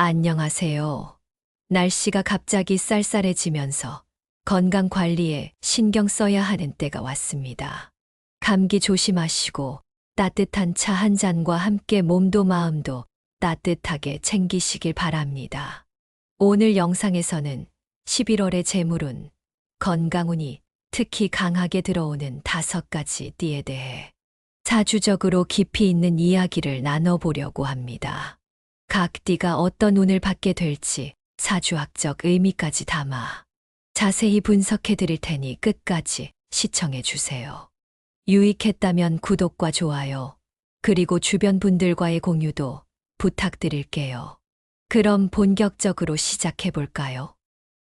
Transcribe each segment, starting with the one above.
안녕하세요. 날씨가 갑자기 쌀쌀해지면서 건강 관리에 신경 써야 하는 때가 왔습니다. 감기 조심하시고 따뜻한 차 한 잔과 함께 몸도 마음도 따뜻하게 챙기시길 바랍니다. 오늘 영상에서는 11월의 재물운, 건강운이 특히 강하게 들어오는 5가지 띠에 대해 사주적으로 깊이 있는 이야기를 나눠보려고 합니다. 각 띠가 어떤 운을 받게 될지 사주학적 의미까지 담아 자세히 분석해 드릴 테니 끝까지 시청해 주세요. 유익했다면 구독과 좋아요, 그리고 주변 분들과의 공유도 부탁드릴게요. 그럼 본격적으로 시작해 볼까요?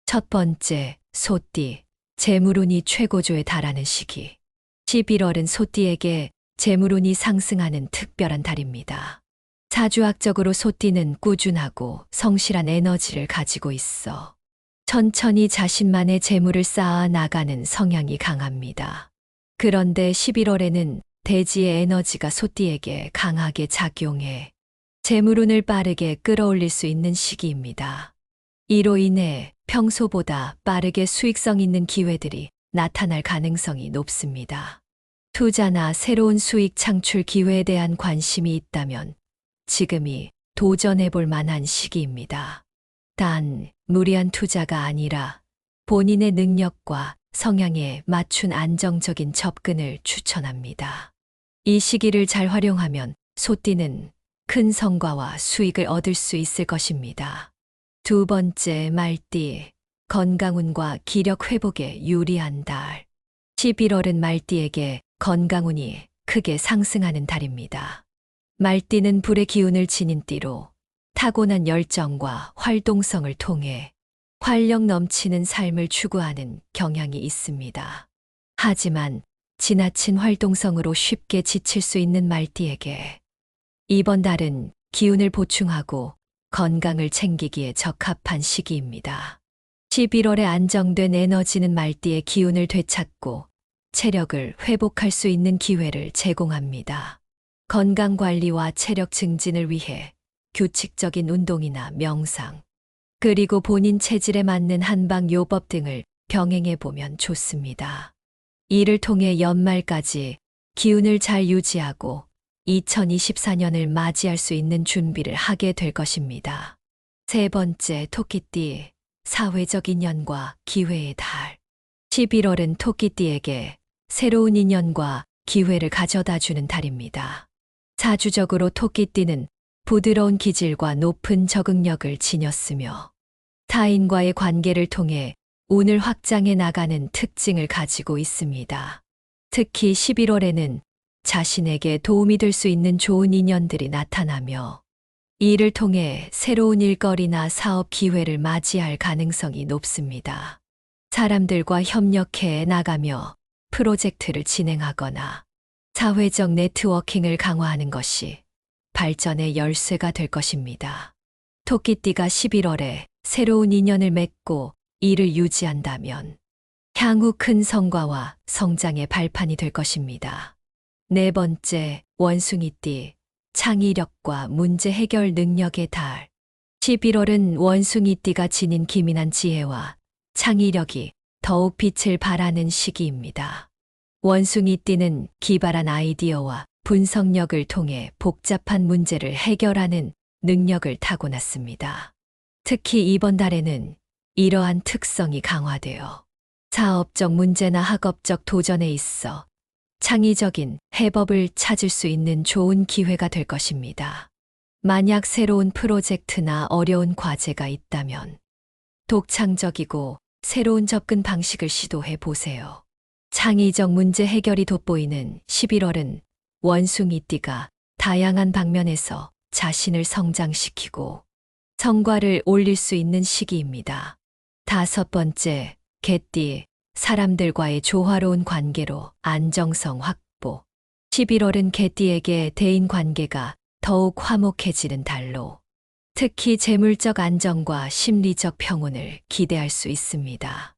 첫 번째, 소띠, 재물운이 최고조에 달하는 시기. 11월은 소띠에게 재물운이 상승하는 특별한 달입니다. 사주학적으로 소띠는 꾸준하고 성실한 에너지를 가지고 있어 천천히 자신만의 재물을 쌓아 나가는 성향이 강합니다. 그런데 11월에는 대지의 에너지가 소띠에게 강하게 작용해 재물운을 빠르게 끌어올릴 수 있는 시기입니다. 이로 인해 평소보다 빠르게 수익성 있는 기회들이 나타날 가능성이 높습니다. 투자나 새로운 수익 창출 기회에 대한 관심이 있다면 지금이 도전해 볼 만한 시기입니다. 단, 무리한 투자가 아니라 본인의 능력과 성향에 맞춘 안정적인 접근을 추천합니다. 이 시기를 잘 활용하면 소띠는 큰 성과와 수익을 얻을 수 있을 것입니다. 두 번째, 말띠, 건강운과 기력 회복에 유리한 달. 11월은 말띠에게 건강운이 크게 상승하는 달입니다. 말띠는 불의 기운을 지닌 띠로 타고난 열정과 활동성을 통해 활력 넘치는 삶을 추구하는 경향이 있습니다. 하지만 지나친 활동성으로 쉽게 지칠 수 있는 말띠에게 이번 달은 기운을 보충하고 건강을 챙기기에 적합한 시기입니다. 11월에 안정된 에너지는 말띠의 기운을 되찾고 체력을 회복할 수 있는 기회를 제공합니다. 건강관리와 체력 증진을 위해 규칙적인 운동이나 명상, 그리고 본인 체질에 맞는 한방요법 등을 병행해 보면 좋습니다. 이를 통해 연말까지 기운을 잘 유지하고 2024년을 맞이할 수 있는 준비를 하게 될 것입니다. 세 번째, 토끼띠, 사회적 인연과 기회의 달. 11월은 토끼띠에게 새로운 인연과 기회를 가져다 주는 달입니다. 사주적으로 토끼띠는 부드러운 기질과 높은 적응력을 지녔으며 타인과의 관계를 통해 운을 확장해 나가는 특징을 가지고 있습니다. 특히 11월에는 자신에게 도움이 될 수 있는 좋은 인연들이 나타나며 이를 통해 새로운 일거리나 사업 기회를 맞이할 가능성이 높습니다. 사람들과 협력해 나가며 프로젝트를 진행하거나 사회적 네트워킹을 강화하는 것이 발전의 열쇠가 될 것입니다. 토끼띠가 11월에 새로운 인연을 맺고 이를 유지한다면 향후 큰 성과와 성장의 발판이 될 것입니다. 네 번째, 원숭이띠, 창의력과 문제 해결 능력의 달. 11월은 원숭이띠가 지닌 기민한 지혜와 창의력이 더욱 빛을 발하는 시기입니다. 원숭이띠는 기발한 아이디어와 분석력을 통해 복잡한 문제를 해결하는 능력을 타고났습니다. 특히 이번 달에는 이러한 특성이 강화되어 사업적 문제나 학업적 도전에 있어 창의적인 해법을 찾을 수 있는 좋은 기회가 될 것입니다. 만약 새로운 프로젝트나 어려운 과제가 있다면 독창적이고 새로운 접근 방식을 시도해 보세요. 창의적 문제 해결이 돋보이는 11월은 원숭이띠가 다양한 방면에서 자신을 성장시키고 성과를 올릴 수 있는 시기입니다. 다섯 번째, 개띠, 사람들과의 조화로운 관계로 안정성 확보. 11월은 개띠에게 대인 관계가 더욱 화목해지는 달로 특히 재물적 안정과 심리적 평온을 기대할 수 있습니다.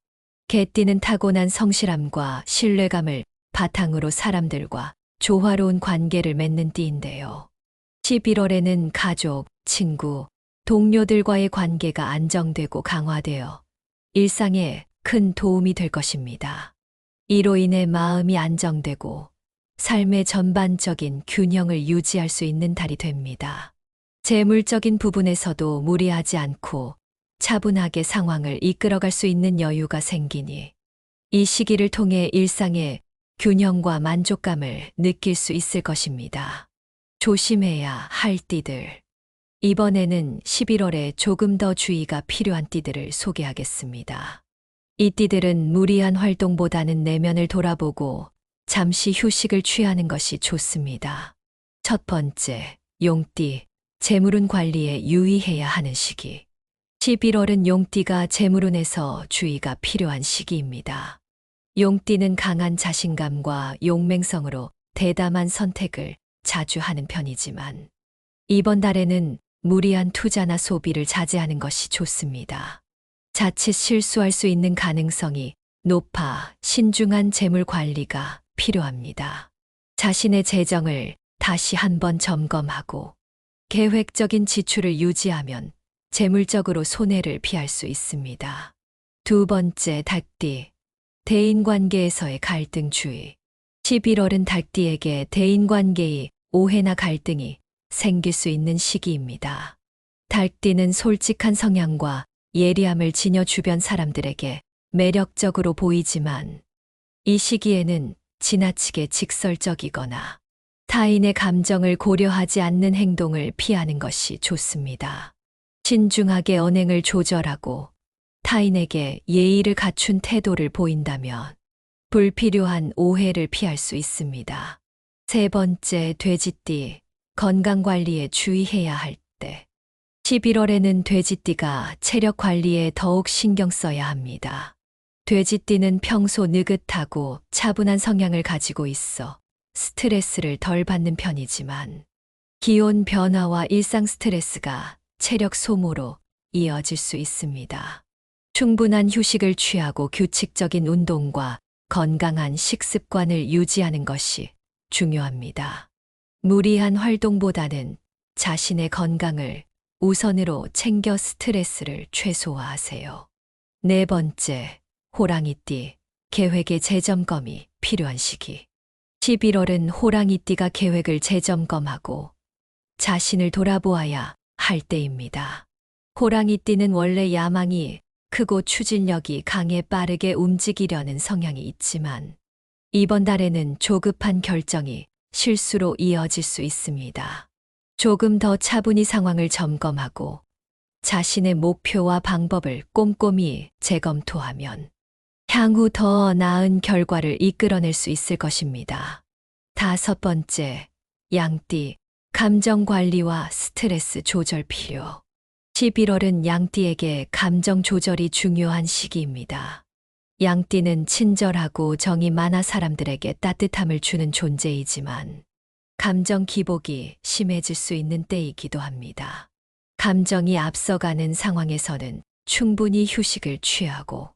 개띠는 타고난 성실함과 신뢰감을 바탕으로 사람들과 조화로운 관계를 맺는 띠인데요. 11월에는 가족, 친구, 동료들과의 관계가 안정되고 강화되어 일상에 큰 도움이 될 것입니다. 이로 인해 마음이 안정되고 삶의 전반적인 균형을 유지할 수 있는 달이 됩니다. 재물적인 부분에서도 무리하지 않고 차분하게 상황을 이끌어갈 수 있는 여유가 생기니 이 시기를 통해 일상의 균형과 만족감을 느낄 수 있을 것입니다. 조심해야 할 띠들. 이번에는 11월에 조금 더 주의가 필요한 띠들을 소개하겠습니다. 이 띠들은 무리한 활동보다는 내면을 돌아보고 잠시 휴식을 취하는 것이 좋습니다. 첫 번째, 용띠. 재물운 관리에 유의해야 하는 시기. 11월은 용띠가 재물운에서 주의가 필요한 시기입니다. 용띠는 강한 자신감과 용맹성으로 대담한 선택을 자주 하는 편이지만 이번 달에는 무리한 투자나 소비를 자제하는 것이 좋습니다. 자칫 실수할 수 있는 가능성이 높아 신중한 재물 관리가 필요합니다. 자신의 재정을 다시 한번 점검하고 계획적인 지출을 유지하면 재물적으로 손해를 피할 수 있습니다. 두 번째, 닭띠. 대인관계에서의 갈등 주의. 11월은 닭띠에게 대인관계의 오해나 갈등이 생길 수 있는 시기입니다. 닭띠는 솔직한 성향과 예리함을 지녀 주변 사람들에게 매력적으로 보이지만 이 시기에는 지나치게 직설적이거나 타인의 감정을 고려하지 않는 행동을 피하는 것이 좋습니다. 신중하게 언행을 조절하고 타인에게 예의를 갖춘 태도를 보인다면 불필요한 오해를 피할 수 있습니다. 세 번째, 돼지띠. 건강관리에 주의해야 할 때. 11월에는 돼지띠가 체력 관리에 더욱 신경 써야 합니다. 돼지띠는 평소 느긋하고 차분한 성향을 가지고 있어 스트레스를 덜 받는 편이지만 기온 변화와 일상 스트레스가 체력 소모로 이어질 수 있습니다. 충분한 휴식을 취하고 규칙적인 운동과 건강한 식습관을 유지하는 것이 중요합니다. 무리한 활동보다는 자신의 건강을 우선으로 챙겨 스트레스를 최소화하세요. 네 번째, 호랑이띠. 계획의 재점검이 필요한 시기. 11월은 호랑이띠가 계획을 재점검하고 자신을 돌아보아야 할 때입니다. 호랑이띠는 원래 야망이 크고 추진력이 강해 빠르게 움직이려는 성향이 있지만 이번 달에는 조급한 결정이 실수로 이어질 수 있습니다. 조금 더 차분히 상황을 점검하고 자신의 목표와 방법을 꼼꼼히 재검토하면 향후 더 나은 결과를 이끌어낼 수 있을 것입니다. 다섯 번째, 양띠. 감정 관리와 스트레스 조절 필요. 11월은 양띠에게 감정 조절이 중요한 시기입니다. 양띠는 친절하고 정이 많아 사람들에게 따뜻함을 주는 존재이지만 감정 기복이 심해질 수 있는 때이기도 합니다. 감정이 앞서가는 상황에서는 충분히 휴식을 취하고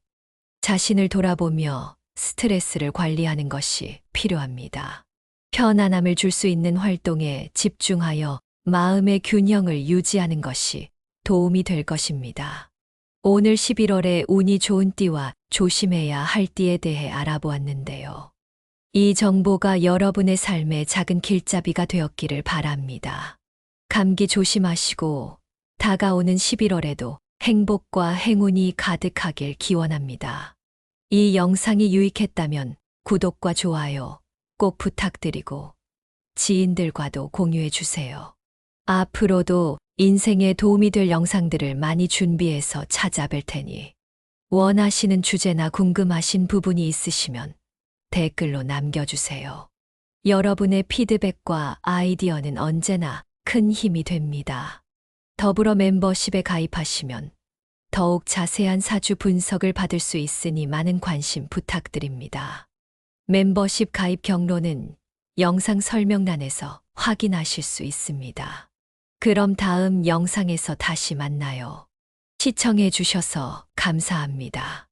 자신을 돌아보며 스트레스를 관리하는 것이 필요합니다. 편안함을 줄 수 있는 활동에 집중하여 마음의 균형을 유지하는 것이 도움이 될 것입니다. 오늘 11월에 운이 좋은 띠와 조심해야 할 띠에 대해 알아보았는데요. 이 정보가 여러분의 삶에 작은 길잡이가 되었기를 바랍니다. 감기 조심하시고 다가오는 11월에도 행복과 행운이 가득하길 기원합니다. 이 영상이 유익했다면 구독과 좋아요 꼭 부탁드리고 지인들과도 공유해 주세요. 앞으로도 인생에 도움이 될 영상들을 많이 준비해서 찾아뵐 테니 원하시는 주제나 궁금하신 부분이 있으시면 댓글로 남겨주세요. 여러분의 피드백과 아이디어는 언제나 큰 힘이 됩니다. 더불어 멤버십에 가입하시면 더욱 자세한 사주 분석을 받을 수 있으니 많은 관심 부탁드립니다. 멤버십 가입 경로는 영상 설명란에서 확인하실 수 있습니다. 그럼 다음 영상에서 다시 만나요. 시청해 주셔서 감사합니다.